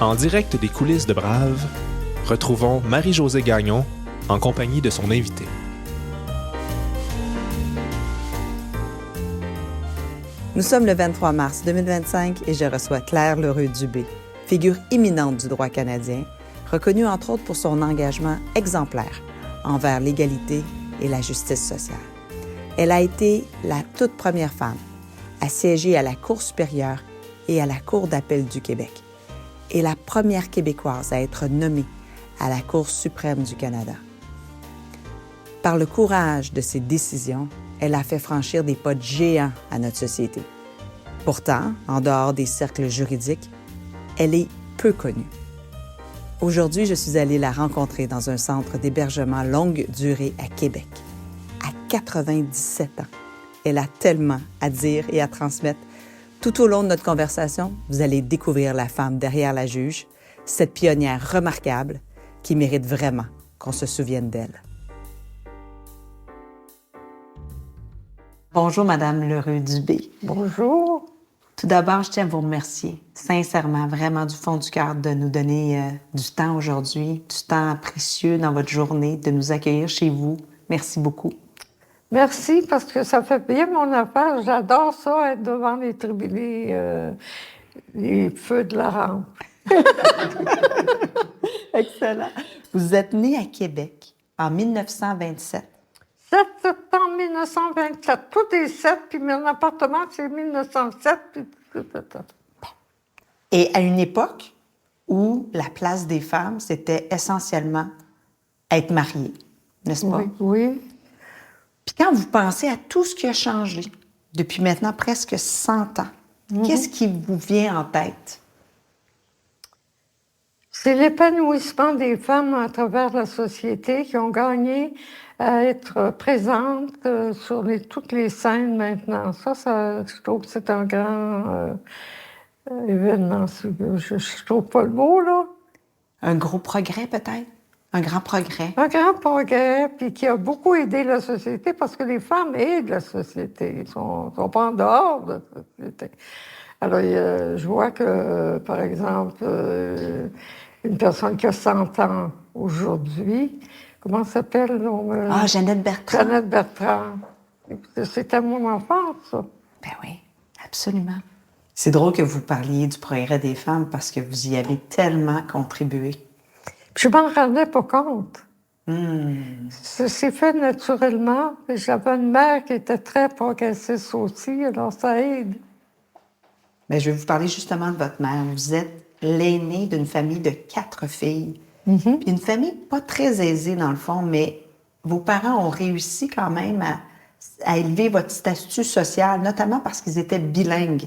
En direct des coulisses de Brave, retrouvons Marie-Josée Gagnon en compagnie de son invité. Nous sommes le 23 mars 2025 et je reçois Claire L'Heureux-Dubé, figure éminente du droit canadien, reconnue entre autres pour son engagement exemplaire envers l'égalité et la justice sociale. Elle a été la toute première femme à siéger à la Cour supérieure et à la Cour d'appel du Québec et la première Québécoise à être nommée à la Cour suprême du Canada. Par le courage de ses décisions, elle a fait franchir des pas géants à notre société. Pourtant, en dehors des cercles juridiques, elle est peu connue. Aujourd'hui, je suis allée la rencontrer dans un centre d'hébergement longue durée à Québec. À 97 ans, elle a tellement à dire et à transmettre. Tout au long de notre conversation, vous allez découvrir la femme derrière la juge, cette pionnière remarquable qui mérite vraiment qu'on se souvienne d'elle. Bonjour, Madame L'Heureux-Dubé. Bonjour. Tout d'abord, je tiens à vous remercier, sincèrement, vraiment du fond du cœur, de nous donner du temps aujourd'hui, du temps précieux dans votre journée, de nous accueillir chez vous. Merci beaucoup. Merci, parce que ça fait bien mon affaire. J'adore ça, être devant les feux de la rampe. Excellent. Vous êtes née à Québec en 1927. 7 septembre 1927. Tout est 7, puis mon appartement, c'est 1907. Puis... Et à une époque où la place des femmes, c'était essentiellement être mariée, n'est-ce pas? Oui, oui. Puis quand vous pensez à tout ce qui a changé depuis maintenant presque 100 ans, qu'est-ce qui vous vient en tête? C'est l'épanouissement des femmes à travers la société qui ont gagné à être présentes sur toutes les scènes maintenant. Ça, je trouve que c'est un grand événement. Je trouve pas le mot, là. Un gros progrès, peut-être? Un grand progrès? Un grand progrès, puis qui a beaucoup aidé la société, parce que les femmes aident la société. Ils sont pas en dehors de la société. Alors, je vois que, par exemple, une personne qui a 100 ans aujourd'hui, comment ça s'appelle? Jeannette Bertrand. Jeannette Bertrand. C'était mon enfance, ça. Ben oui, absolument. C'est drôle que vous parliez du progrès des femmes parce que vous y avez tellement contribué. Je m'en rendais pas compte. Ça s'est fait naturellement. J'avais une mère qui était très progressiste aussi, alors ça aide. Bien, je vais vous parler justement de votre mère. Vous êtes l'aînée d'une famille de 4 filles. Puis une famille pas très aisée, dans le fond, mais vos parents ont réussi quand même à élever votre statut social, notamment parce qu'ils étaient bilingues.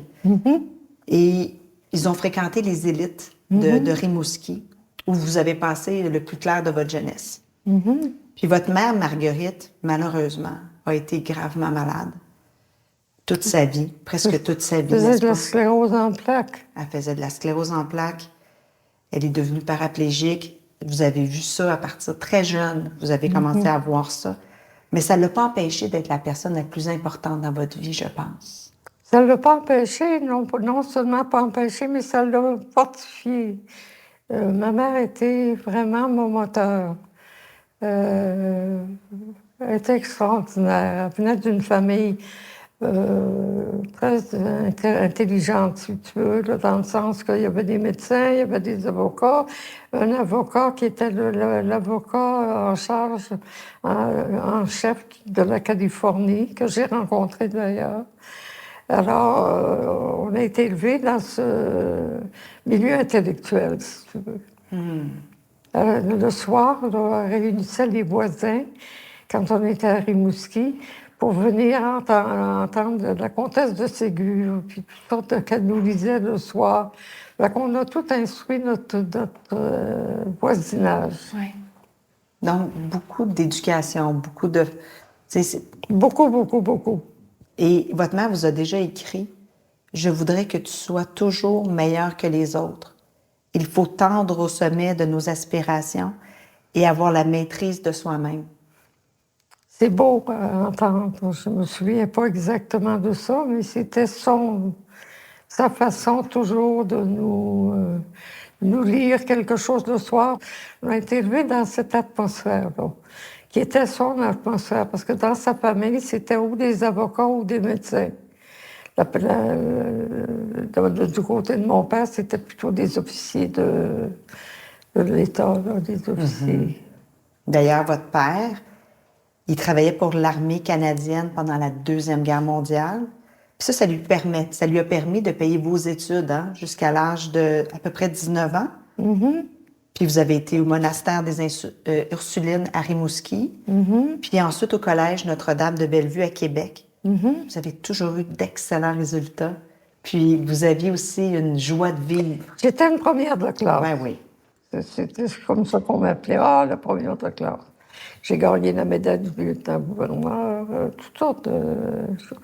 Et ils ont fréquenté les élites de Rimouski, où vous avez passé le plus clair de votre jeunesse. Puis votre mère, Marguerite, malheureusement, a été gravement malade. Toute sa vie, presque toute sa vie. Elle faisait de la sclérose en plaques. Elle faisait de la sclérose en plaques. Elle est devenue paraplégique. Vous avez vu ça à partir très jeune. Vous avez commencé à voir ça. Mais ça ne l'a pas empêché d'être la personne la plus importante dans votre vie, je pense. Ça ne l'a pas empêché, non seulement pas empêché, mais ça l'a fortifié. Ma mère était vraiment mon moteur. Elle était extraordinaire. Elle venait d'une famille très intelligente, si tu veux, là, dans le sens qu'il y avait des médecins, il y avait des avocats. Un avocat qui était l'avocat en charge, en chef de la Californie, que j'ai rencontré d'ailleurs. Alors, on a été élevés dans ce milieu intellectuel, si tu veux. Le soir, on réunissait les voisins, quand on était à Rimouski, pour venir entendre la comtesse de Ségur, puis toutes sortes qu'elle nous lisait le soir. Fait qu'on a tout instruit notre voisinage. Oui. Donc, beaucoup d'éducation, beaucoup de... Beaucoup, beaucoup, beaucoup. Et votre mère vous a déjà écrit « Je voudrais que tu sois toujours meilleur que les autres. Il faut tendre au sommet de nos aspirations et avoir la maîtrise de soi-même. » C'est beau à entendre. Je ne me souviens pas exactement de ça, mais c'était sa façon toujours de nous nous lire quelque chose le soir. On a été élevés dans cette atmosphère-là, qui était son atmosphère, parce que dans sa famille, c'était ou des avocats ou des médecins. Du côté de mon père, c'était plutôt des officiers de l'État, là, des officiers. D'ailleurs, votre père, il travaillait pour l'armée canadienne pendant la Deuxième Guerre mondiale. Puis ça lui a permis de payer vos études hein, jusqu'à l'âge de à peu près 19 ans. Puis vous avez été au monastère des Ursulines à Rimouski. Puis ensuite au collège Notre-Dame de Bellevue à Québec. Vous avez toujours eu d'excellents résultats. Puis vous aviez aussi une joie de vivre. J'étais une première de classe. Ben oui. C'était comme ça qu'on m'appelait. Ah, la première de classe. J'ai gagné la médaille du lieutenant-gouverneur, toutes sortes de choses.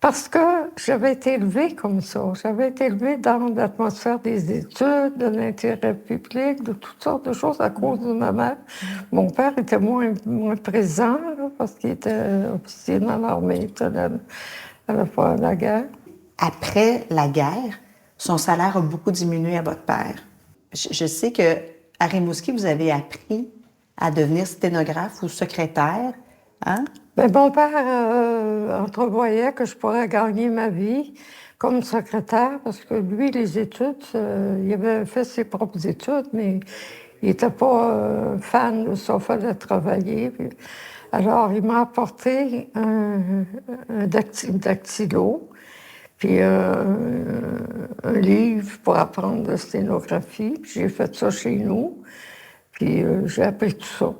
Parce que j'avais été élevée comme ça. J'avais été élevée dans l'atmosphère des études, de l'intérêt public, de toutes sortes de choses à cause de ma mère. Mon père était moins présent là, parce qu'il était officier dans l'armée à la fois de la guerre. Après la guerre, son salaire a beaucoup diminué à votre père. Je sais qu'à Rimouski, vous avez appris à devenir sténographe ou secrétaire. Hein? Bien, mon père entrevoyait que je pourrais gagner ma vie comme secrétaire parce que lui, les études, il avait fait ses propres études, mais il n'était pas fan de ça, il fallait travailler. Alors, il m'a apporté un dactylo, puis un livre pour apprendre la sténographie. Puis j'ai fait ça chez nous, puis j'ai appris tout ça.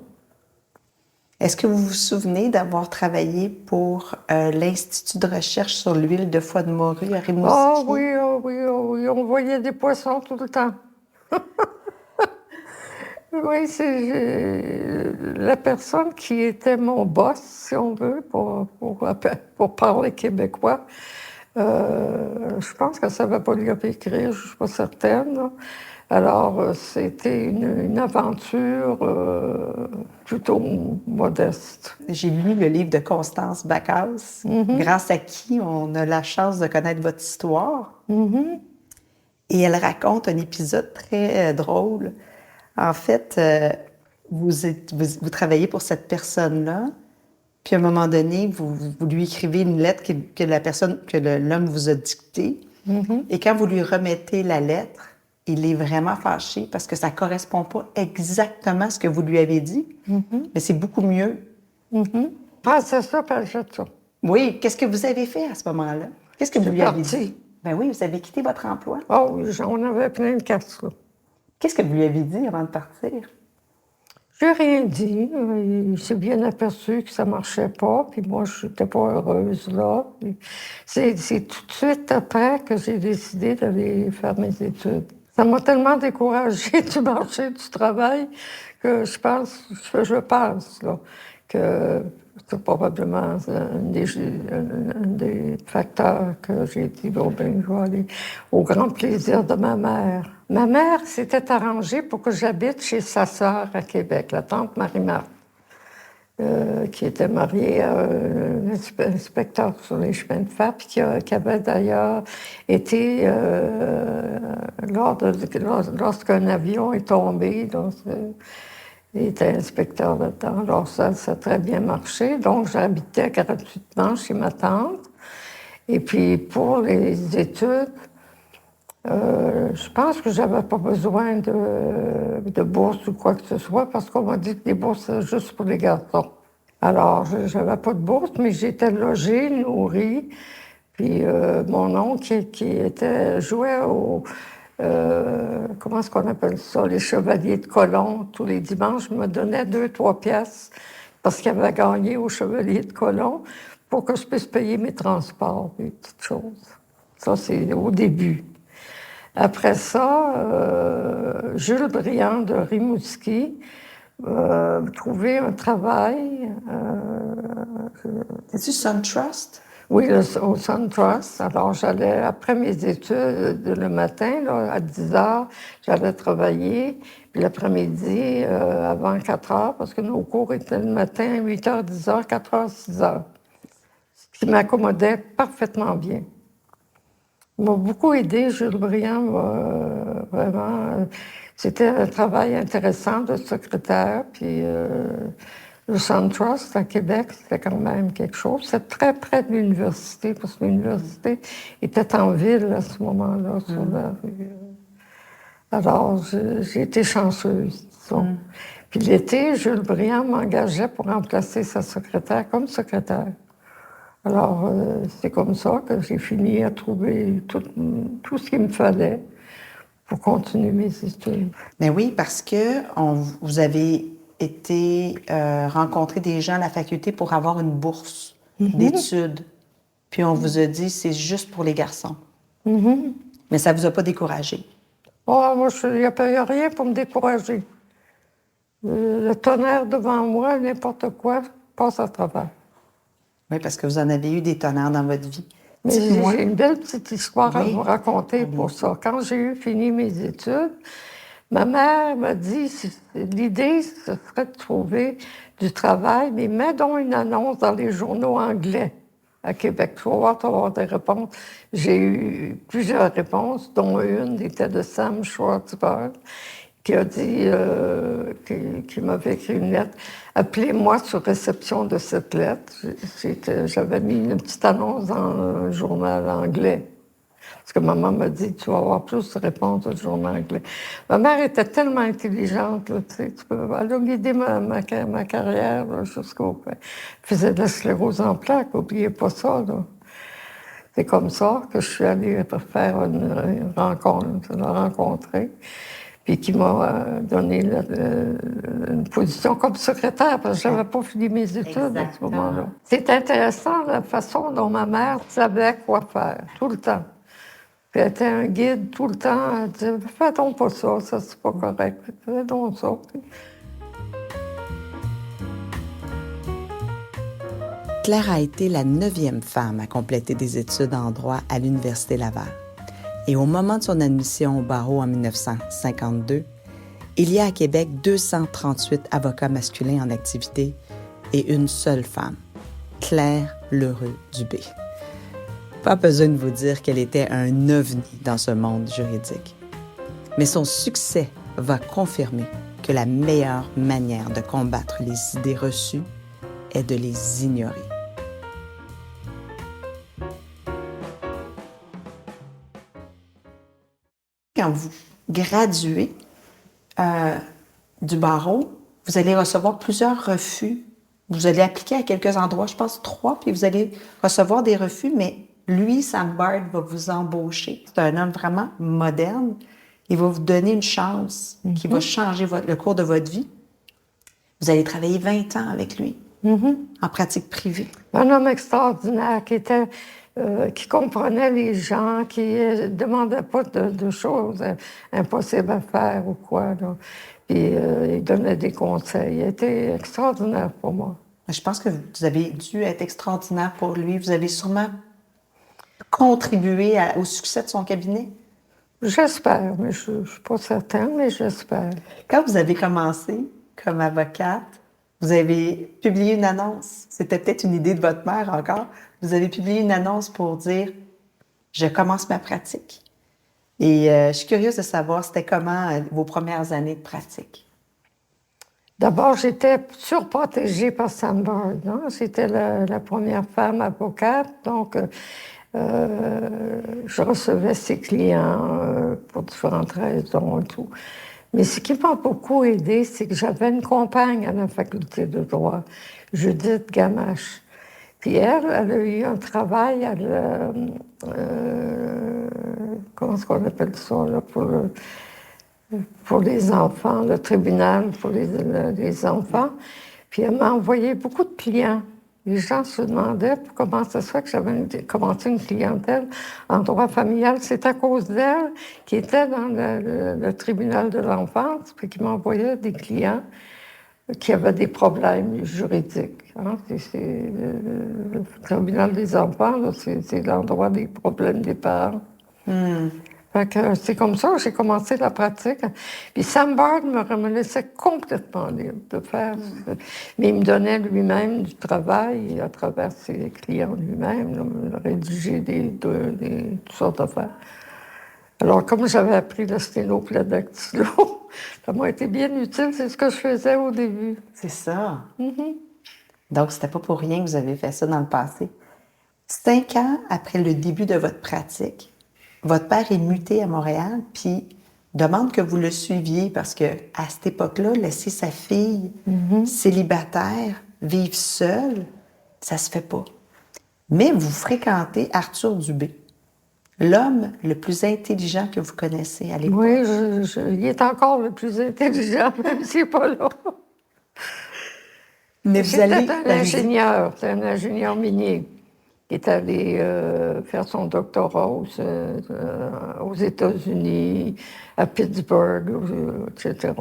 Est-ce que vous vous souvenez d'avoir travaillé pour l'Institut de recherche sur l'huile de foie de morue à Rimouski? Ah oui, on voyait des poissons tout le temps. Oui, c'est la personne qui était mon boss, si on veut, pour parler québécois. Je pense qu'elle ne savait pas lire et écrire, je ne suis pas certaine. Là. Alors, c'était une aventure plutôt modeste. J'ai lu le livre de Constance Backhaus, grâce à qui on a la chance de connaître votre histoire. Et elle raconte un épisode très drôle. En fait, vous travaillez pour cette personne-là, puis à un moment donné, vous lui écrivez une lettre que l'homme vous a dictée. Et quand vous lui remettez la lettre, il est vraiment fâché parce que ça ne correspond pas exactement à ce que vous lui avez dit, mais c'est beaucoup mieux. Ah, c'est ça, pas ça. Oui, qu'est-ce que vous avez fait à ce moment-là? Qu'est-ce que vous lui avez dit? Ben oui, vous avez quitté votre emploi. Ah oui, on avait plein de cartes, là. Qu'est-ce que vous lui avez dit avant de partir? Je n'ai rien dit. Il s'est bien aperçu que ça ne marchait pas, puis moi, je n'étais pas heureuse là. C'est tout de suite après que j'ai décidé d'aller faire mes études. Ça m'a tellement découragée du marché du travail que je pense là, que c'est probablement un des facteurs que j'ai dit, bon, ben, je vais aller au grand plaisir de ma mère. Ma mère s'était arrangée pour que j'habite chez sa sœur à Québec, la tante Marie-Marthe, qui était mariée à un inspecteur sur les chemins de fer, puis qui avait d'ailleurs été, lorsqu'un avion est tombé, donc, il était inspecteur là-dedans. Alors, ça a très bien marché. Donc, j'habitais gratuitement chez ma tante. Et puis, pour les études, je pense que je n'avais pas besoin de bourse ou quoi que ce soit parce qu'on m'a dit que les bourses, c'est juste pour les garçons. Alors, je n'avais pas de bourse, mais j'étais logée, nourrie. Puis, mon oncle qui jouait au... comment est-ce qu'on appelle ça? Les chevaliers de colon. Tous les dimanches, me donnait 2-3 piastres parce qu'il avait gagné aux chevaliers de colon pour que je puisse payer mes transports, des petites choses. Ça, c'est au début. Après ça, Jules Briand de Rimouski trouvé un travail. C'est-tu SunTrust? Oui, au SunTrust. Alors, j'allais, après mes études, le matin, là, à 10 heures, j'allais travailler. Puis l'après-midi, avant 4 heures, parce que nos cours étaient le matin, 8 heures, 10 heures, 4 heures, 6 heures. Ce qui m'accommodait parfaitement bien. Il m'a beaucoup aidé, Jules Briand vraiment. C'était un travail intéressant de secrétaire, puis le SunTrust à Québec, c'était quand même quelque chose. C'était très près de l'université, parce que l'université était en ville à ce moment-là, sur la rue. Alors, j'ai été chanceuse, disons. Puis l'été, Jules Briand m'engageait pour remplacer sa secrétaire comme secrétaire. Alors, c'est comme ça que j'ai fini à trouver tout ce qu'il me fallait pour continuer mes études. Mais oui, parce que vous avez été rencontrer des gens à la faculté pour avoir une bourse d'études. Puis on vous a dit, c'est juste pour les garçons. Mais ça ne vous a pas découragé. Oh, moi, il n'y a rien pour me décourager. Le tonnerre devant moi, n'importe quoi, passe à travers. Oui, parce que vous en avez eu des tonnerres dans votre vie. Mais j'ai une belle petite histoire à vous raconter pour ça. Quand j'ai fini mes études, ma mère m'a dit, l'idée, ce serait de trouver du travail, mais mets donc une annonce dans les journaux anglais à Québec. Tu vas voir, tu vas avoir des réponses. J'ai eu plusieurs réponses, dont une était de Sam Schwartzberg, qui a dit, qui m'avait écrit une lettre. Appelez-moi sur réception de cette lettre. J'avais mis une petite annonce dans un journal anglais. Parce que maman m'a dit, tu vas avoir plus de réponses au journal anglais. Ma mère était tellement intelligente, là, tu sais, elle a guidé ma carrière jusqu'au... Elle faisait de la sclérose en plaques, n'oubliez pas ça, là. C'est comme ça que je suis allée faire une rencontre, la rencontrer, puis qui m'a donné une position comme secrétaire, parce que je n'avais pas fini mes études à ce moment-là. C'est intéressant la façon dont ma mère savait quoi faire, tout le temps. Puis elle était un guide tout le temps. Elle disait, fais donc pas ça, ça c'est pas correct. Fais donc ça. Claire a été la 9e femme à compléter des études en droit à l'Université Laval. Et au moment de son admission au barreau en 1952, il y a à Québec 238 avocats masculins en activité et une seule femme, Claire L'Heureux-Dubé. Pas besoin de vous dire qu'elle était un ovni dans ce monde juridique. Mais son succès va confirmer que la meilleure manière de combattre les idées reçues est de les ignorer. Quand vous graduez du barreau, vous allez recevoir plusieurs refus. Vous allez appliquer à quelques endroits, je pense 3, puis vous allez recevoir des refus, mais lui, Sam Bard, va vous embaucher. C'est un homme vraiment moderne. Il va vous donner une chance qui va changer le cours de votre vie. Vous allez travailler 20 ans avec lui, en pratique privée. Un homme extraordinaire qui comprenait les gens, qui ne demandait pas de choses impossibles à faire ou quoi, là. Puis il donnait des conseils. Il était extraordinaire pour moi. Je pense que vous avez dû être extraordinaire pour lui. Vous avez sûrement contribué au succès de son cabinet. J'espère, mais je ne suis pas certaine, mais j'espère. Quand vous avez commencé comme avocate, vous avez publié une annonce. C'était peut-être une idée de votre mère encore. Vous avez publié une annonce pour dire « Je commence ma pratique ». Et je suis curieuse de savoir, c'était comment vos premières années de pratique? D'abord, j'étais surprotégée par Sam Bard. Hein? J'étais la première femme avocate, donc je recevais ses clients pour différentes raisons et tout. Mais ce qui m'a beaucoup aidée, c'est que j'avais une compagne à la faculté de droit, Judith Gamache. Puis elle a eu un travail comment est-ce qu'on appelle ça, là, pour les enfants, le tribunal pour les enfants. Puis elle m'a envoyé beaucoup de clients. Les gens se demandaient comment ça se fait que j'avais commencé une clientèle en droit familial. C'est à cause d'elle qui était dans le tribunal de l'enfance, puis qui m'envoyait des clients qui avaient des problèmes juridiques. Hein. Le tribunal des enfants, c'est l'endroit des problèmes des parents. Fait que c'est comme ça que j'ai commencé la pratique. Puis Sam Bard me laissait complètement libre de faire. Mais il me donnait lui-même du travail à travers ses clients lui-même, rédiger toutes sortes d'affaires. Alors, comme j'avais appris le sténo et le dactylo, ça m'a été bien utile. C'est ce que je faisais au début. C'est ça. Donc, c'était pas pour rien que vous avez fait ça dans le passé. 5 ans après le début de votre pratique, votre père est muté à Montréal, puis demande que vous le suiviez parce que à cette époque-là, laisser sa fille célibataire vivre seule, ça se fait pas. Mais vous fréquentez Arthur Dubé, l'homme le plus intelligent que vous connaissez à l'époque. Oui, il est encore le plus intelligent, même s'il n'est pas là. Mais vous allez... C'est un ingénieur minier qui est allé faire son doctorat aux États-Unis, à Pittsburgh, etc.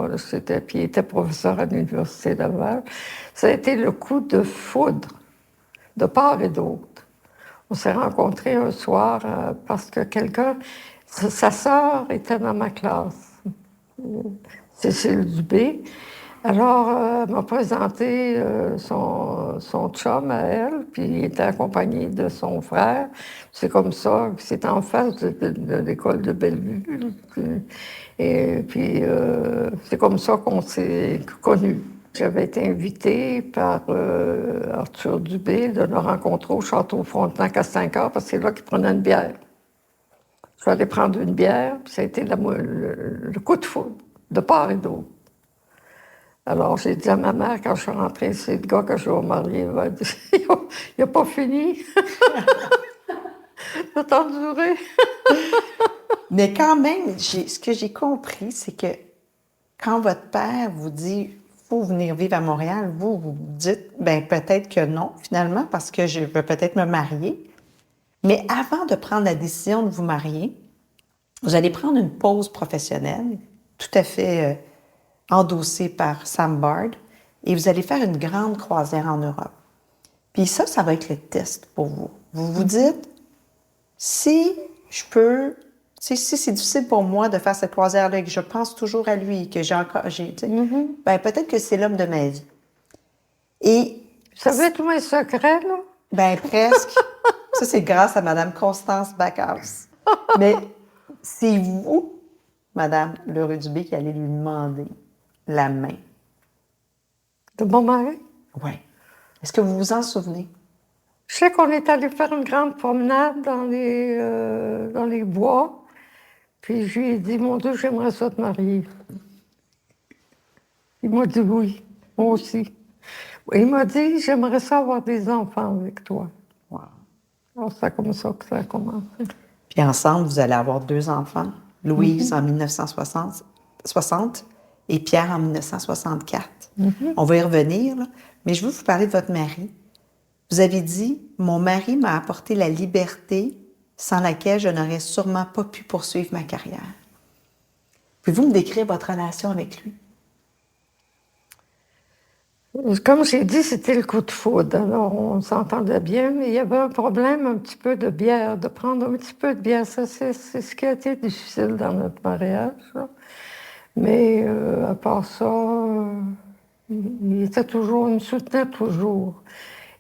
Puis il était professeur à l'Université Laval. Ça a été le coup de foudre, de part et d'autre. On s'est rencontrés un soir parce que sa sœur était dans ma classe, Cécile Dubé. Alors, elle m'a présenté son chum à elle, puis il était accompagné de son frère. C'est comme ça, c'est en face de l'école de Bellevue. Et puis, c'est comme ça qu'on s'est connus. J'avais été invitée par Arthur Dubé de le rencontrer au Château Frontenac à 5 heures, parce que c'est là qu'il prenait une bière. Je suis allée prendre une bière, puis ça a été le coup de foudre, de part et d'autre. Alors, j'ai dit à ma mère, quand je suis rentrée, c'est le gars que je vais marier. Elle m'a dit, il n'a pas fini. Ça t'a duré. Mais quand même, ce que j'ai compris, c'est que quand votre père vous dit « faut venir vivre à Montréal », vous dites « ben peut-être que non, finalement, parce que je veux peut-être me marier ». Mais avant de prendre la décision de vous marier, vous allez prendre une pause professionnelle, tout à fait endossée par Sam Bard, et vous allez faire une grande croisière en Europe. Puis ça va être le test pour vous. Vous vous dites, si c'est difficile pour moi de faire cette croisière-là et que je pense toujours à lui, que ben peut-être que c'est l'homme de ma vie. Et... Vous savez tous mes secrets, là? Ben presque. Ça, c'est grâce à Mme Constance Backhouse. Mais c'est vous, Mme L'Heureux-Dubé, qui allez lui demander la main. De mon mari? Oui. Est-ce que vous vous en souvenez? Je sais qu'on est allé faire une grande promenade dans les bois. Puis je lui ai dit, mon Dieu, j'aimerais ça te marier. Il m'a dit oui, moi aussi. Il m'a dit, j'aimerais ça avoir des enfants avec toi. Wow. Alors, c'est comme ça que ça a commencé. Puis ensemble, vous allez avoir 2 enfants. Louise en 1960 et Pierre en 1964. On va y revenir, là. Mais je veux vous parler de votre mari. Vous avez dit, mon mari m'a apporté la liberté sans laquelle je n'aurais sûrement pas pu poursuivre ma carrière. Pouvez-vous me décrire votre relation avec lui? Comme j'ai dit, c'était le coup de foudre. Alors, on s'entendait bien, mais il y avait un problème un petit peu de bière, de prendre un petit peu de bière. Ça, c'est ce qui a été difficile dans notre mariage, là. Mais à part ça, il me soutenait toujours.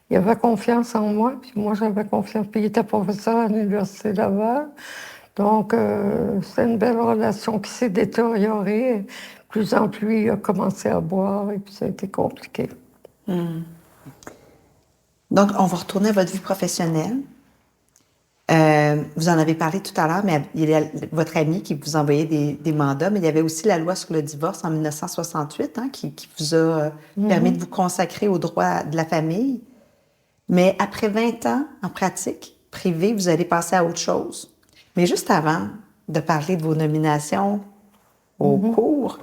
Il avait confiance en moi, puis moi, j'avais confiance. Puis il était professeur à l'Université Laval. Donc, c'est une belle relation qui s'est détériorée. De plus en plus, il a commencé à boire, et puis ça a été compliqué. Donc, on va retourner à votre vie professionnelle. Vous en avez parlé tout à l'heure, mais il y a votre ami qui vous envoyait des mandats, mais il y avait aussi la loi sur le divorce en 1968 qui vous a permis de vous consacrer aux droits de la famille. Mais après 20 ans en pratique privée, vous allez passer à autre chose. Mais juste avant de parler de vos nominations au cours,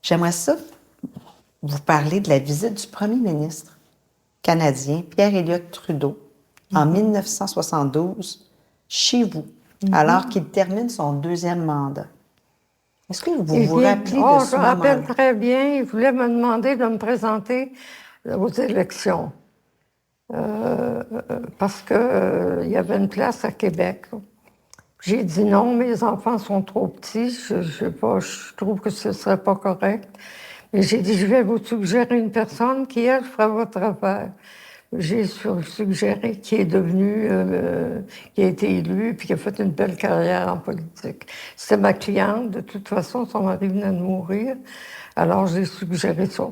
j'aimerais ça vous parler de la visite du premier ministre canadien, Pierre Elliott Trudeau, en 1972, chez vous, alors qu'il termine son 2e mandat. Est-ce que vous vous rappelez de ce moment-là? Je me rappelle très bien. Il voulait me demander de me présenter aux élections. Parce qu'il y avait une place à Québec. J'ai dit non, mes enfants sont trop petits, je trouve que ce ne serait pas correct. Mais j'ai dit, je vais vous suggérer une personne qui, elle, fera votre affaire. j'ai suggéré qui est devenu, qui a été élu, puis qui a fait une belle carrière en politique. C'était ma cliente. De toute façon, son mari venait de mourir. Alors, j'ai suggéré ça.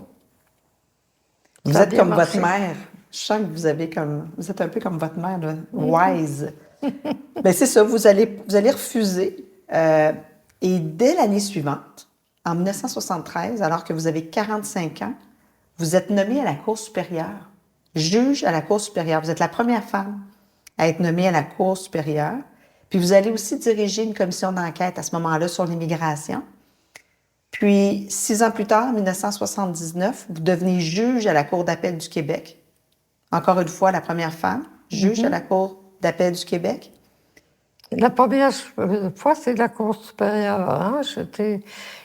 Vous Ça a êtes bien comme marché. votre mère. Je sens que vous êtes un peu comme votre mère, là, wise. Ben c'est ça, vous allez refuser. Et dès l'année suivante, en 1973, alors que vous avez 45 ans, vous êtes nommée à la Cour supérieure, juge à la Cour supérieure. Vous êtes la première femme à être nommée à la Cour supérieure. Puis vous allez aussi diriger une commission d'enquête à ce moment-là sur l'immigration. Puis, 6 ans plus tard, en 1979, vous devenez juge à la Cour d'appel du Québec. Encore une fois, la première femme, juge à la Cour d'appel du Québec. La première fois, c'est la Cour supérieure. Hein?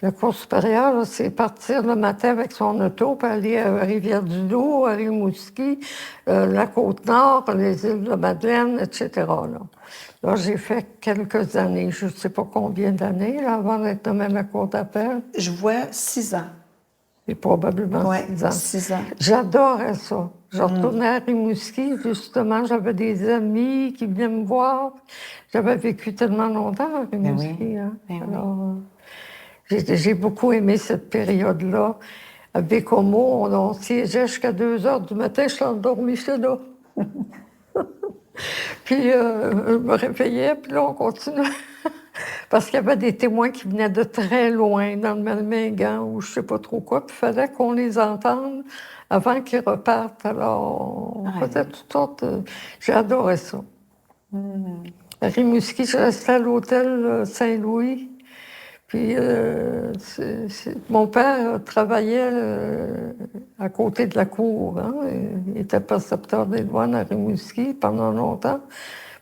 La Cour supérieure, là, c'est partir le matin avec son auto pour aller à Rivière-du-Loup, à Rimouski, la Côte-Nord, les îles de Madeleine, etc. Là, j'ai fait quelques années, je ne sais pas combien d'années, là, avant d'être nommée à la Cour d'appel. Je vois 6 ans. C'est probablement Oui, 6 ans. 6 ans. J'adorais ça. Je retournais à Rimouski, justement, j'avais des amis qui venaient me voir. J'avais vécu tellement longtemps à Rimouski. oui. Hein. Ben oui. Alors, j'ai beaucoup aimé cette période-là. À Bécomo, on siégeait jusqu'à 2 heures du matin, je suis endormie là. Puis je me réveillais, puis là, on continuait. Parce qu'il y avait des témoins qui venaient de très loin, dans le Malmaingan ou je ne sais pas trop quoi, puis il fallait qu'on les entende avant qu'ils repartent. Alors, on faisait toutes sortes J'ai adoré ça. À Rimouski, je restais à l'hôtel Saint-Louis. Puis mon père travaillait à côté de la cour. Hein? Il était percepteur des douanes à Rimouski pendant longtemps.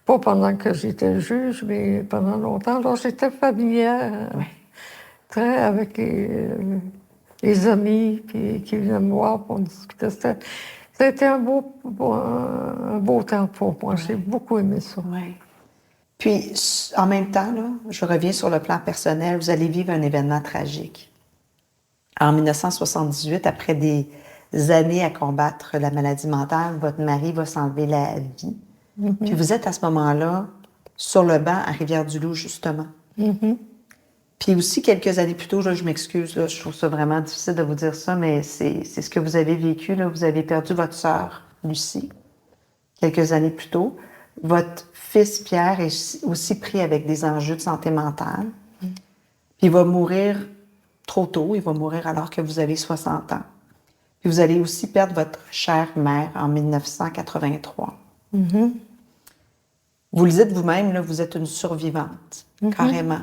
Pas pendant que j'étais juge, mais pendant longtemps. Alors, j'étais familière, très avec les amis qui venaient me voir pour discuter. C'était un beau temps pour moi. J'ai beaucoup aimé ça. Oui. Puis, en même temps, là, je reviens sur le plan personnel, vous allez vivre un événement tragique. En 1978, après des années à combattre la maladie mentale, votre mari va s'enlever la vie. Puis vous êtes à ce moment-là sur le banc à Rivière-du-Loup, justement. Puis aussi, quelques années plus tôt, là, je m'excuse, là, je trouve ça vraiment difficile de vous dire ça, mais c'est ce que vous avez vécu. Là. Vous avez perdu votre sœur, Lucie, quelques années plus tôt. Votre fils, Pierre, est aussi pris avec des enjeux de santé mentale. Puis il va mourir trop tôt. Il va mourir alors que vous avez 60 ans. Puis vous allez aussi perdre votre chère mère en 1983. Vous le dites vous-même, là, vous êtes une survivante, carrément.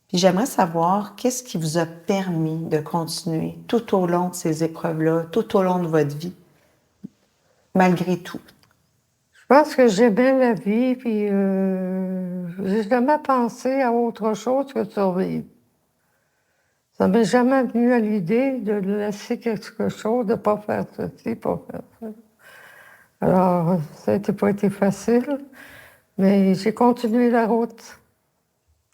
Puis j'aimerais savoir qu'est-ce qui vous a permis de continuer tout au long de ces épreuves-là, tout au long de votre vie, malgré tout. Je pense que j'aimais la vie, puis j'ai jamais pensé à autre chose que de survivre. Ça m'est jamais venu à l'idée de laisser quelque chose, de ne pas faire ceci, pas faire ça. Alors, ça n'a pas été facile, mais j'ai continué la route,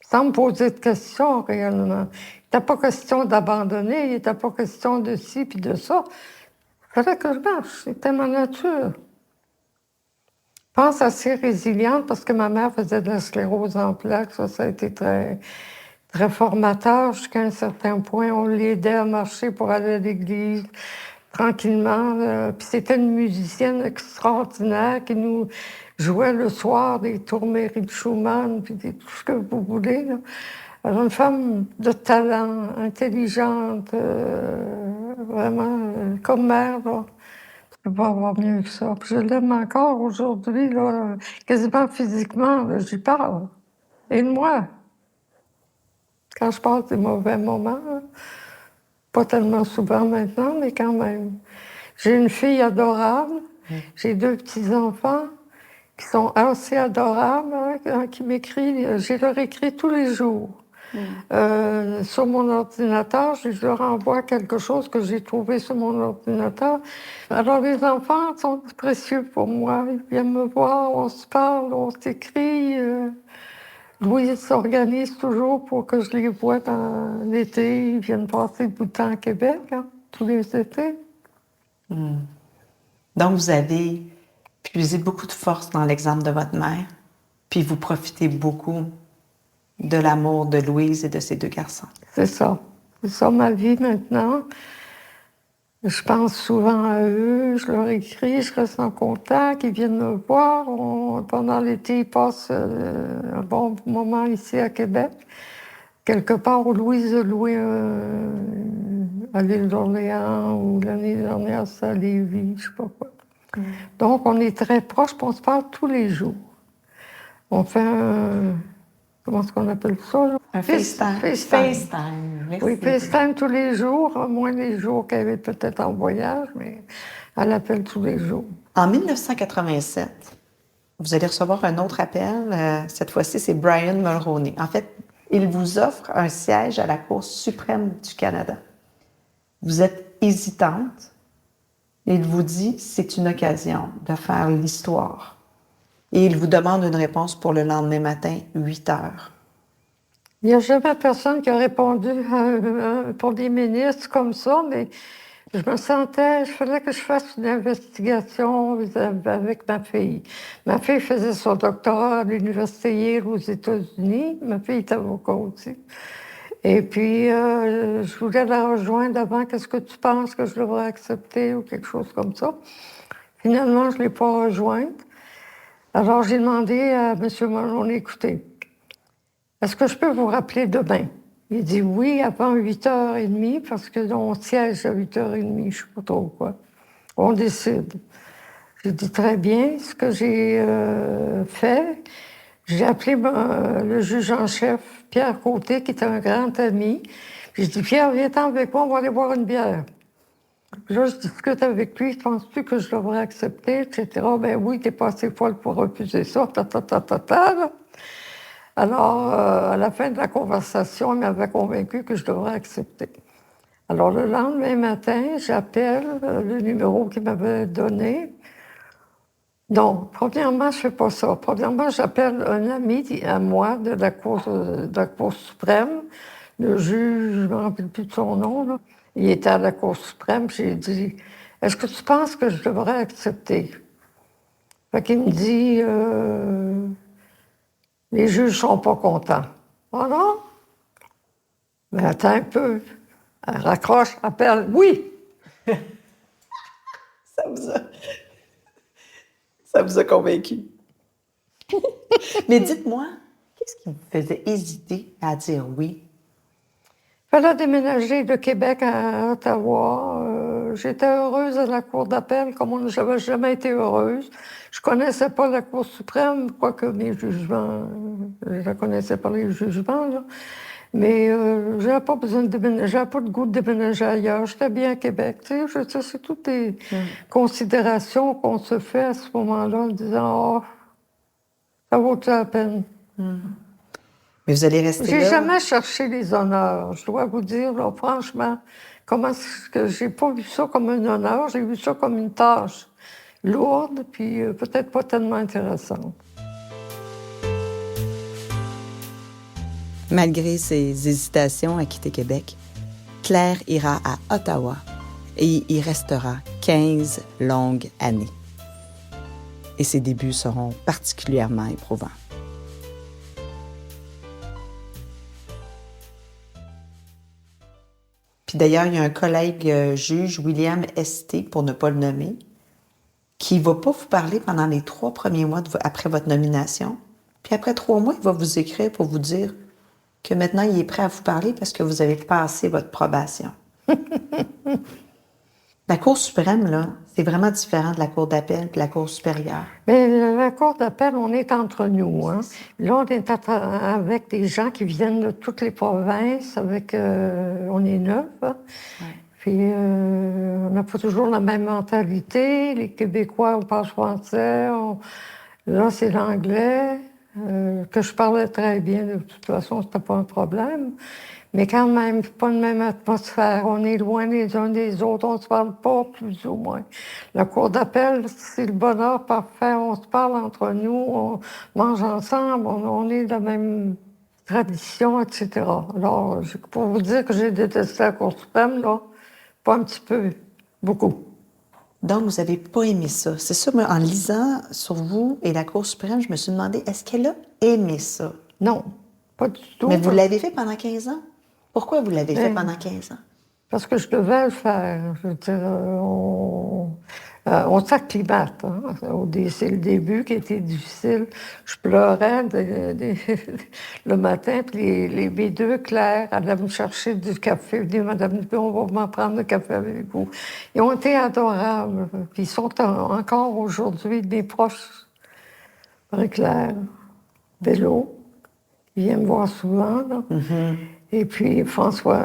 sans me poser de questions, réellement. Il n'était pas question d'abandonner, il n'était pas question de ci puis de ça. Il fallait que je marche, c'était ma nature. Je pense assez résiliente parce que ma mère faisait de la sclérose en plaques. Ça a été très, très formateur jusqu'à un certain point. On l'aidait à marcher pour aller à l'église tranquillement. Puis c'était une musicienne extraordinaire qui nous jouait le soir des tournées de Schumann, puis tout ce que vous voulez. Là. Alors, une femme de talent, intelligente, vraiment comme mère. Là. Je ne peux pas avoir mieux que ça. Puis je l'aime encore aujourd'hui, là, quasiment physiquement, là, j'y parle. Et de moi. Quand je passe des mauvais moments, là, pas tellement souvent maintenant, mais quand même. J'ai une fille adorable, j'ai 2 petits-enfants qui sont assez adorables, hein, qui m'écrivent. Je leur écris tous les jours. Sur mon ordinateur, je leur envoie quelque chose que j'ai trouvé sur mon ordinateur. Alors, les enfants sont précieux pour moi. Ils viennent me voir, on se parle, on s'écrit. Louise s'organise toujours pour que je les voie dans l'été. Ils viennent passer du temps à Québec, hein, tous les étés. Donc, vous avez puisé beaucoup de force dans l'exemple de votre mère, puis vous profitez beaucoup de l'amour de Louise et de ses deux garçons. C'est ça. C'est ça ma vie maintenant. Je pense souvent à eux, je leur écris, je reste en contact, ils viennent me voir. Pendant l'été, ils passent un bon moment ici à Québec. Quelque part où Louise a loué à l'île d'Orléans ou l'année dernière, c'est à Lévis, je sais pas quoi. Donc, on est très proches, puis on se parle tous les jours. On fait un... Comment est-ce qu'on appelle ça, là? Un FaceTime. FaceTime. Merci. Oui, FaceTime tous les jours, moins les jours qu'elle est peut-être en voyage, mais elle appelle tous les jours. En 1987, vous allez recevoir un autre appel. Cette fois-ci, c'est Brian Mulroney. En fait, il vous offre un siège à la Cour suprême du Canada. Vous êtes hésitante. Il vous dit c'est une occasion de faire l'histoire. Et il vous demande une réponse pour le lendemain matin, 8 heures. Il n'y a jamais personne qui a répondu pour des ministres comme ça, mais je me sentais, il fallait que je fasse une investigation avec ma fille. Ma fille faisait son doctorat à l'Université Yale aux États-Unis. Ma fille est avocat aussi. Et puis, je voulais la rejoindre avant. Qu'est-ce que tu penses que je devrais accepter ou quelque chose comme ça? Finalement, je ne l'ai pas rejointe. Alors, j'ai demandé à M. Mulroney, écoutez, est-ce que je peux vous rappeler demain? Il dit oui, avant 8h30, parce que on siège à 8h30, je ne sais pas trop quoi. On décide. J'ai dit très bien. Ce que j'ai fait, j'ai appelé le juge en chef, Pierre Côté, qui était un grand ami. Puis j'ai dit, Pierre, viens-t'en avec moi, on va aller boire une bière. Puis là, je discute avec lui, penses-tu que je devrais accepter, etc. Ben oui, t'es pas assez folle pour refuser ça, là. Alors, à la fin de la conversation, il m'avait convaincu que je devrais accepter. Alors, le lendemain matin, j'appelle le numéro qu'il m'avait donné. Donc, premièrement, je ne fais pas ça. Premièrement, j'appelle un ami à moi de la Cour suprême, le juge, je ne me rappelle plus de son nom, là. Il était à la Cour suprême, j'ai dit, est-ce que tu penses que je devrais accepter? Fait qu'il me dit, les juges ne sont pas contents. Oh non? Mais attends un peu. Elle raccroche, appelle, oui! Ça vous a convaincu. Mais dites-moi, qu'est-ce qui vous faisait hésiter à dire oui? Il fallait déménager de Québec à Ottawa. J'étais heureuse à la Cour d'appel, comme je n'avais jamais été heureuse. Je ne connaissais pas la Cour suprême, quoique mes jugements, je ne la connaissais pas les jugements, là. Mais je n'avais pas besoin de déménager, j'avais pas de goût de déménager ailleurs. J'étais bien à Québec. Tu sais, c'est toutes des considérations qu'on se fait à ce moment-là en disant « Oh, ça vaut-tu la peine? » Mais vous allez rester là? J'ai jamais cherché les honneurs. Je dois vous dire, là, franchement, comment est-ce que j'ai pas vu ça comme un honneur, j'ai vu ça comme une tâche lourde, puis peut-être pas tellement intéressante. Malgré ses hésitations à quitter Québec, Claire ira à Ottawa et y restera 15 longues années. Et ses débuts seront particulièrement éprouvants. Puis d'ailleurs, il y a un collègue juge, William Esté, pour ne pas le nommer, qui ne va pas vous parler pendant les 3 premiers mois après votre nomination. Puis après 3 mois, il va vous écrire pour vous dire que maintenant, il est prêt à vous parler parce que vous avez passé votre probation. La Cour suprême, là, c'est vraiment différent de la Cour d'appel et de la Cour supérieure. Mais la Cour d'appel, on est entre nous. Hein? Là, on est avec des gens qui viennent de toutes les provinces, on est 9. Hein? Ouais. Puis, on n'a pas toujours la même mentalité. Les Québécois, on parle français. Là, c'est l'anglais, que je parlais très bien. De toute façon, c'était pas un problème. Mais quand même, pas de même atmosphère. On est loin les uns des autres. On se parle pas, plus ou moins. La Cour d'appel, c'est le bonheur parfait. On se parle entre nous, on mange ensemble, on est de la même tradition, etc. Alors, pour vous dire que j'ai détesté la Cour suprême, là, pas un petit peu, beaucoup. Donc, vous n'avez pas aimé ça. C'est ça, moi, en lisant sur vous et la Cour suprême, je me suis demandé, est-ce qu'elle a aimé ça? Non, pas du tout. Mais vous l'avez fait pendant 15 ans? Pourquoi vous l'avez fait pendant 15 ans? Parce que je devais le faire. Je veux dire, on s'acclimate. Hein? C'est le début qui était difficile. Je pleurais le matin, puis mes deux Claire allaient me chercher du café. Ils disaient, Madame Dupont, on va m'en prendre le café avec vous. Ils ont été adorables. Puis ils sont encore aujourd'hui des proches. Marie-Claire, Bello, ils viennent me voir souvent. Là. Mm-hmm. Et puis François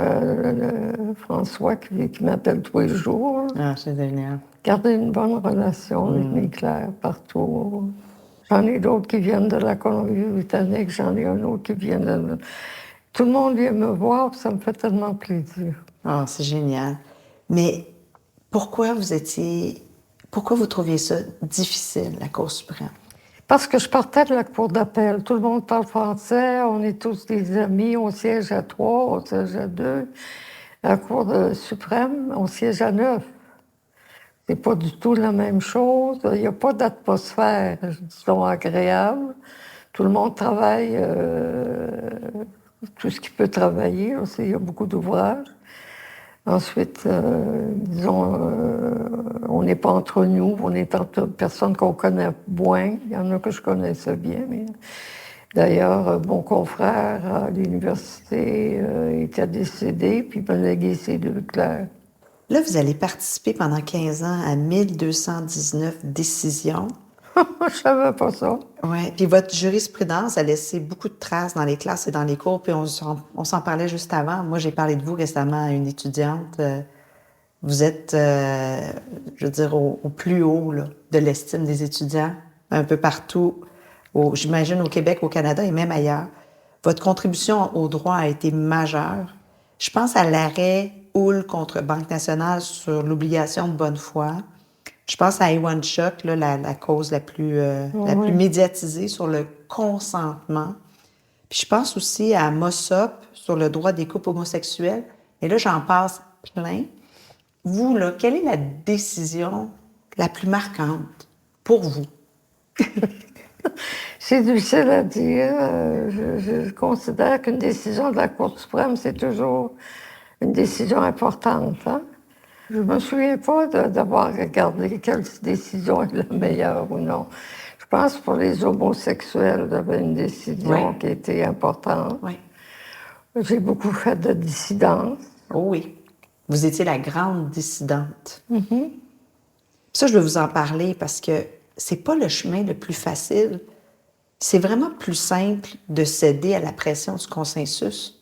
qui m'appelle tous les jours. Ah, c'est génial. Garder une bonne relation avec mes Claires partout. J'en ai d'autres qui viennent de la Colombie-Britannique, j'en ai un autre qui vient de... Tout le monde vient me voir, ça me fait tellement plaisir. Ah, c'est génial. Mais pourquoi vous trouviez ça difficile, la Cour suprême? Parce que je partais de la cour d'appel. Tout le monde parle français, on est tous des amis, on siège à 3, on siège à 2. À la Cour suprême, on siège à 9. C'est pas du tout la même chose. Il n'y a pas d'atmosphère, disons, agréable. Tout le monde travaille tout ce qu'il peut travailler. Aussi, il y a beaucoup d'ouvrages. Ensuite, disons, on n'est pas entre nous, on est entre personnes qu'on connaît moins. Il y en a que je connaissais bien. Mais... D'ailleurs, mon confrère à l'université était décédé, puis il m'a légué ses deux Claires. Là, vous allez participer pendant 15 ans à 1219 décisions. Je savais pas ça. Oui. Puis votre jurisprudence a laissé beaucoup de traces dans les classes et dans les cours, puis on s'en parlait juste avant. Moi, j'ai parlé de vous récemment à une étudiante. Vous êtes, je veux dire, au plus haut là, de l'estime des étudiants, un peu partout, j'imagine au Québec, au Canada et même ailleurs. Votre contribution au droit a été majeure. Je pense à l'arrêt Houle contre Banque nationale sur l'obligation de bonne foi. Je pense à Ewan Chuck, là, la cause la plus médiatisée sur le consentement. Puis je pense aussi à Mossop sur le droit des couples homosexuels. Et là, j'en passe plein. Vous, là, quelle est la décision la plus marquante pour vous? C'est difficile à dire. Je considère qu'une décision de la Cour suprême, c'est toujours une décision importante. Hein? Je ne me souviens pas d'avoir regardé quelle décision est la meilleure ou non. Je pense que pour les homosexuels, il y avait une décision qui était importante. Oui. J'ai beaucoup fait de dissidence. Oh oui. Vous étiez la grande dissidente. Mm-hmm. Ça, je veux vous en parler parce que c'est pas le chemin le plus facile. C'est vraiment plus simple de céder à la pression du consensus.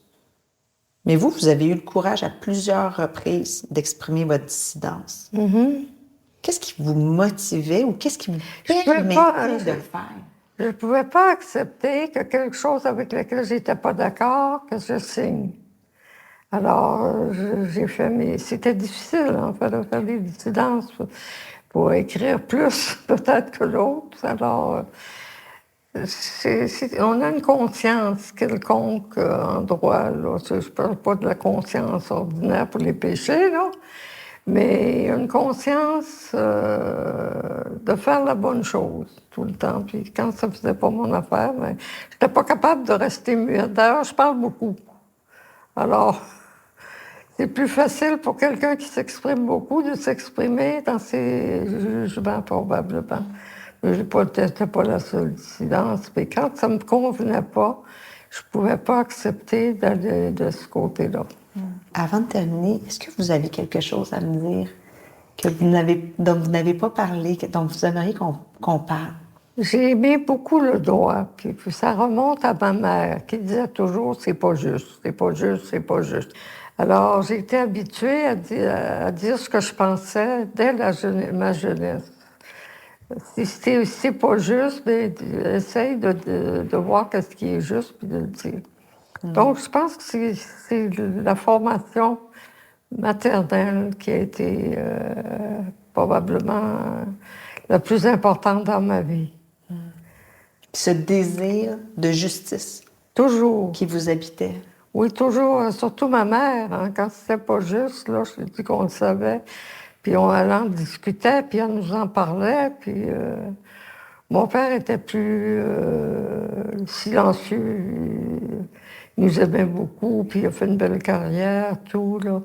Mais vous avez eu le courage à plusieurs reprises d'exprimer votre dissidence. Mm-hmm. Qu'est-ce qui vous motivait ou qu'est-ce qui vous permettait de le faire? Je ne pouvais pas accepter que quelque chose avec lequel je n'étais pas d'accord, que je signe. Alors, j'ai fait mais c'était difficile, en fait, de faire des dissidences pour écrire plus, peut-être, que l'autre. Alors, on a une conscience quelconque en droit. Là. Je ne parle pas de la conscience ordinaire pour les péchés, là, mais une conscience de faire la bonne chose tout le temps. Puis quand ça ne faisait pas mon affaire, je n'étais pas capable de rester muette. D'ailleurs, je parle beaucoup. Alors, c'est plus facile pour quelqu'un qui s'exprime beaucoup de s'exprimer dans ses jugements, probablement. Je n'étais pas la seule dissidence. Mais quand ça ne me convenait pas, je ne pouvais pas accepter d'aller de ce côté-là. Avant de terminer, est-ce que vous avez quelque chose à me dire dont vous n'avez pas parlé, dont vous aimeriez qu'on parle? J'ai aimé beaucoup le droit, puis ça remonte à ma mère qui disait toujours « c'est pas juste, c'est pas juste, c'est pas juste ». Alors, j'ai été habituée à dire ce que je pensais dès ma jeunesse. Si c'est pas juste, mais essaye de voir ce qui est juste puis de le dire. Donc, je pense que c'est la formation maternelle qui a été probablement la plus importante dans ma vie. Ce désir de justice. Toujours. Qui vous habitait. Oui, toujours. Surtout ma mère. Hein, quand c'était pas juste, là, je dis qu'on le savait. Puis elle en discutait, puis elle nous en parlait, puis mon père était plus silencieux. Il nous aimait beaucoup, puis il a fait une belle carrière, tout, là.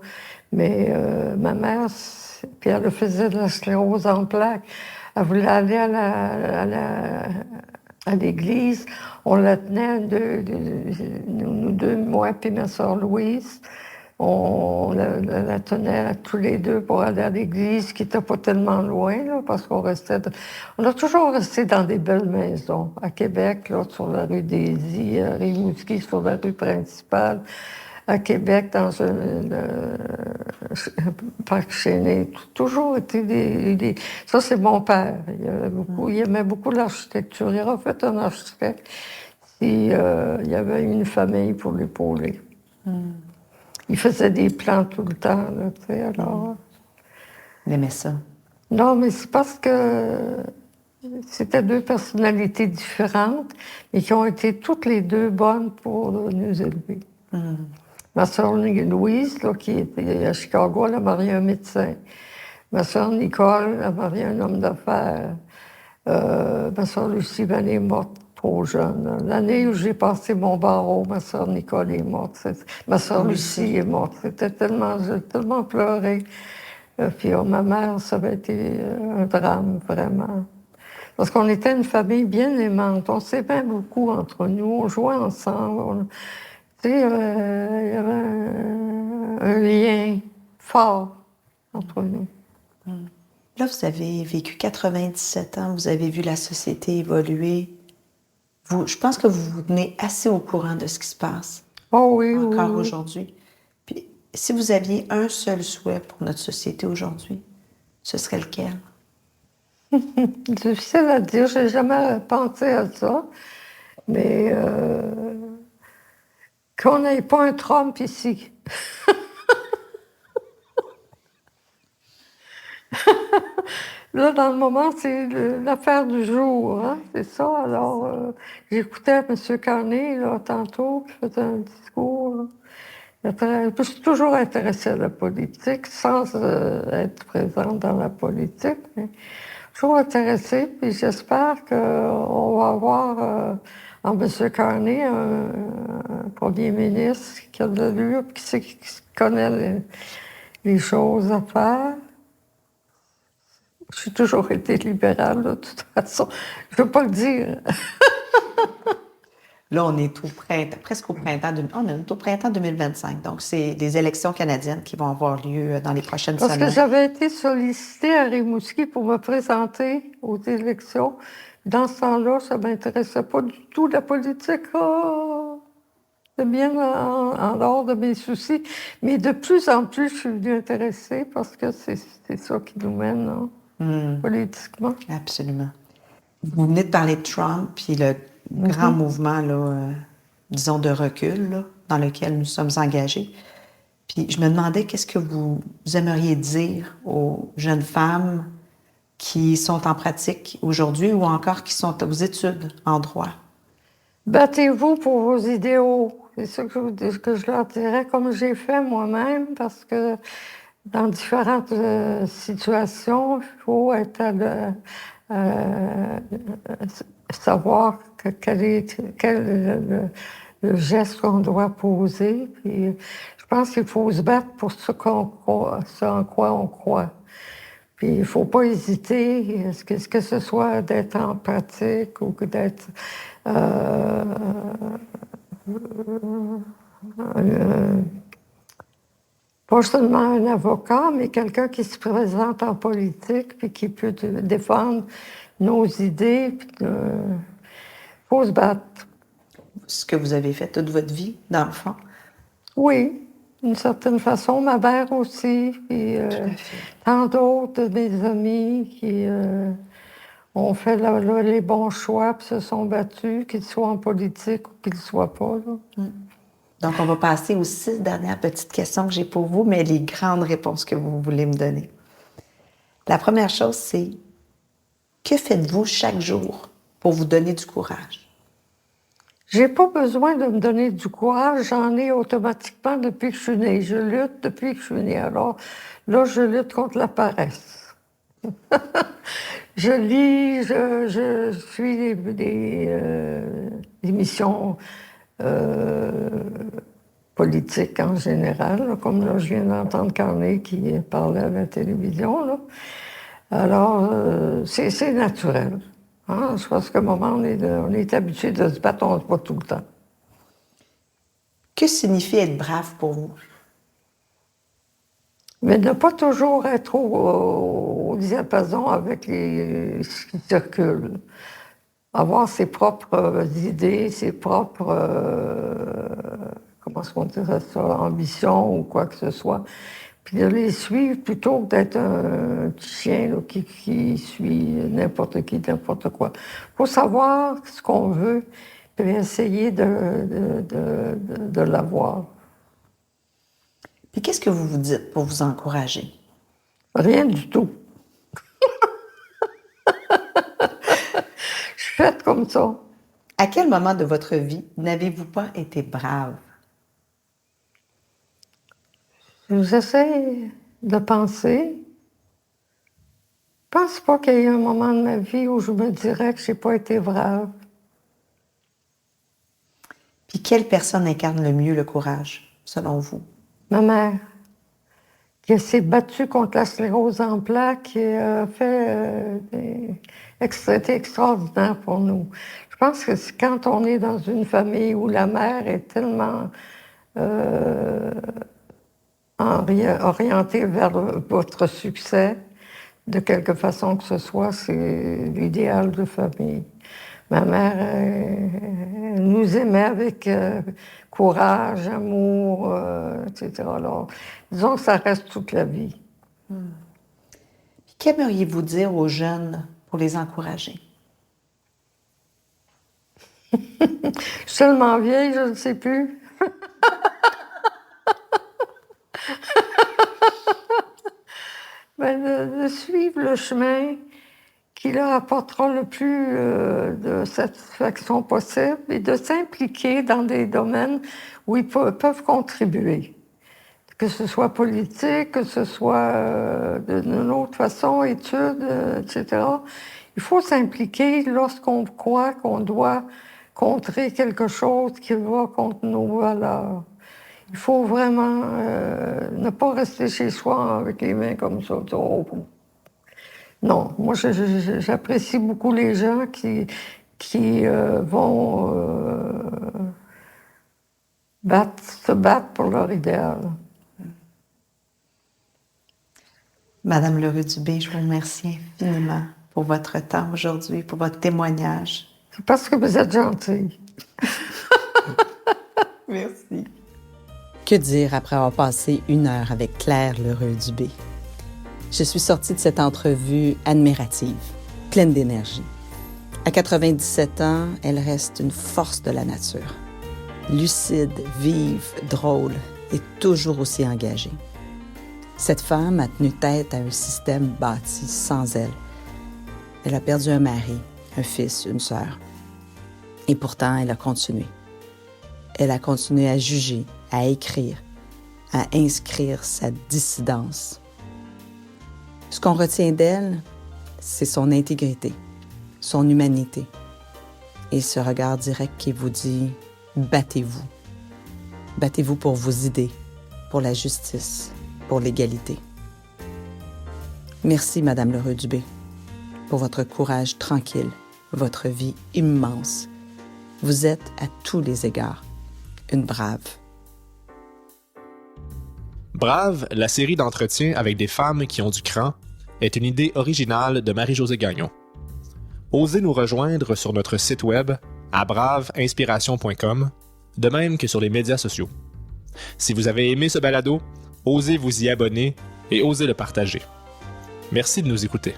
Mais ma mère, puis elle faisait de la sclérose en plaques. Elle voulait aller à l'église. On la tenait, nous deux, moi et ma soeur Louise. On la tenait tous les deux pour aller à l'église, qui n'était pas tellement loin, là, parce qu'on restait... On a toujours resté dans des belles maisons. À Québec, là, sur la rue des I, à Rimouski, sur la rue principale. À Québec, dans le parc Chénet. Toujours été Ça, c'est mon père. Il aimait beaucoup l'architecture. Il aurait fait un architecte s'il y avait une famille pour l'épauler. Il faisait des plans tout le temps, là, tu sais, alors... Il aimait ça. Non, mais c'est parce que c'était deux personnalités différentes, mais qui ont été toutes les deux bonnes pour nous élever. Ma soeur Louise, là, qui était à Chicago, elle a marié un médecin. Ma soeur Nicole a marié un homme d'affaires. Ma soeur Lucie, elle est morte trop jeune. L'année où j'ai passé mon barreau, ma soeur Nicole est morte. Ma soeur Lucie est morte. J'ai tellement pleuré. Puis ma mère, ça avait été un drame, vraiment. Parce qu'on était une famille bien aimante. On s'aimait beaucoup entre nous. On jouait ensemble. Tu sais, il y avait un lien fort entre nous. Là, vous avez vécu 97 ans, vous avez vu la société évoluer. Je pense que vous vous tenez assez au courant de ce qui se passe. Oh oui, encore oui. aujourd'hui. Puis, si vous aviez un seul souhait pour notre société aujourd'hui, ce serait lequel? Difficile à dire, j'ai jamais pensé à ça. Mais qu'on n'ait pas un Trump ici. Là, dans le moment, c'est l'affaire du jour, hein? C'est ça. Alors, j'écoutais M. Carney, là, tantôt, qui faisait un discours. Là. Je suis toujours intéressée à la politique, sans être présente dans la politique, mais toujours intéressée. Puis j'espère qu'on va avoir en M. Carney un premier ministre qui a de l'allure, qui connaît les choses à faire. J'ai toujours été libérale, de toute façon. Je ne veux pas le dire. Là, on est presque au printemps, on est au printemps 2025. Donc, c'est des élections canadiennes qui vont avoir lieu dans les prochaines semaines. Parce que j'avais été sollicitée à Rimouski pour me présenter aux élections. Dans ce temps-là, ça ne m'intéressait pas du tout, la politique. Oh, c'est bien en dehors de mes soucis. Mais de plus en plus, je suis venue intéressée parce que c'est ça qui nous mène, hein, politiquement. Absolument. Vous venez de parler de Trump, puis le grand mouvement, là, disons, de recul, là, dans lequel nous sommes engagés. Puis je me demandais qu'est-ce que vous aimeriez dire aux jeunes femmes qui sont en pratique aujourd'hui ou encore qui sont aux études en droit. Battez-vous pour vos idéaux. C'est ça que je leur dirais, comme j'ai fait moi-même, parce que dans différentes situations, il faut être savoir quel est le geste qu'on doit poser. Puis, je pense qu'il faut se battre pour ce en quoi on croit. Puis il ne faut pas hésiter, que ce soit d'être en pratique ou que d'être pas seulement un avocat, mais quelqu'un qui se présente en politique puis qui peut défendre nos idées. Il faut se battre. Ce que vous avez fait toute votre vie, dans le fond. Oui, d'une certaine façon. Ma mère aussi, puis tant d'autres de mes amis qui ont fait les bons choix puis se sont battus, qu'ils soient en politique ou qu'ils ne soient pas. Là. Donc, on va passer aux 6 dernières petites questions que j'ai pour vous, mais les grandes réponses que vous voulez me donner. La première chose, c'est que faites-vous chaque jour pour vous donner du courage? J'ai pas besoin de me donner du courage, j'en ai automatiquement depuis que je suis née. Je lutte depuis que je suis née. Alors là, je lutte contre la paresse. Je lis, je suis des émissions politiques en général, là, comme là, je viens d'entendre Carnet qui parlait à la télévision. Là. Alors, c'est naturel. Hein? Je pense qu'à un moment, on est habitué de se battre, on se bat tout le temps. Que signifie être brave pour vous? Mais ne pas toujours être au diapason avec ce qui circule. Avoir ses propres idées, ses propres, comment est-ce qu'on dirait ça, ambitions ou quoi que ce soit. Puis de les suivre plutôt que d'être un petit chien là, qui suit n'importe qui, n'importe quoi. Il faut savoir ce qu'on veut, puis essayer de l'avoir. Puis qu'est-ce que vous vous dites pour vous encourager? Rien du tout. Je suis faite comme ça. À quel moment de votre vie n'avez-vous pas été brave? J'essaie de penser. Je pense pas qu'il y ait un moment de ma vie où je me dirais que j'ai pas été brave. Puis quelle personne incarne le mieux le courage, selon vous? Ma mère, qui s'est battue contre la sclérose en plaques, qui a fait c'était extraordinaire pour nous. Je pense que quand on est dans une famille où la mère est tellement orientée vers votre succès, de quelque façon que ce soit, c'est l'idéal de famille. Ma mère nous aimait avec courage, amour, etc. Alors, disons que ça reste toute la vie. Puis qu'aimeriez-vous dire aux jeunes pour les encourager? Je suis tellement vieille, je ne sais plus. De suivre le chemin qui leur apportera le plus de satisfaction possible et de s'impliquer dans des domaines où ils peuvent contribuer. Que ce soit politique, que ce soit d'une autre façon, études, etc. Il faut s'impliquer lorsqu'on croit qu'on doit contrer quelque chose qui va contre nos valeurs. Il faut vraiment ne pas rester chez soi avec les mains comme ça. Oh. Non, moi j'apprécie beaucoup les gens qui vont se battre pour leur idéal. Madame L'Heureux-Dubé, je vous remercie infiniment pour votre temps aujourd'hui, pour votre témoignage. C'est parce que vous êtes gentille. Merci. Que dire après avoir passé 1 heure avec Claire L'Heureux-Dubé? Je suis sortie de cette entrevue admirative, pleine d'énergie. À 97 ans, elle reste une force de la nature. Lucide, vive, drôle et toujours aussi engagée. Cette femme a tenu tête à un système bâti sans elle. Elle a perdu un mari, un fils, une sœur. Et pourtant, elle a continué. Elle a continué à juger, à écrire, à inscrire sa dissidence. Ce qu'on retient d'elle, c'est son intégrité, son humanité et ce regard direct qui vous dit « battez-vous ». Battez-vous pour vos idées, pour la justice, pour l'égalité. Merci, Madame L'Heureux-Dubé, pour votre courage tranquille, votre vie immense. Vous êtes, à tous les égards, une brave. Brave, la série d'entretiens avec des femmes qui ont du cran, est une idée originale de Marie-Josée Gagnon. Osez nous rejoindre sur notre site web à braveinspiration.com, de même que sur les médias sociaux. Si vous avez aimé ce balado, osez vous y abonner et osez le partager. Merci de nous écouter.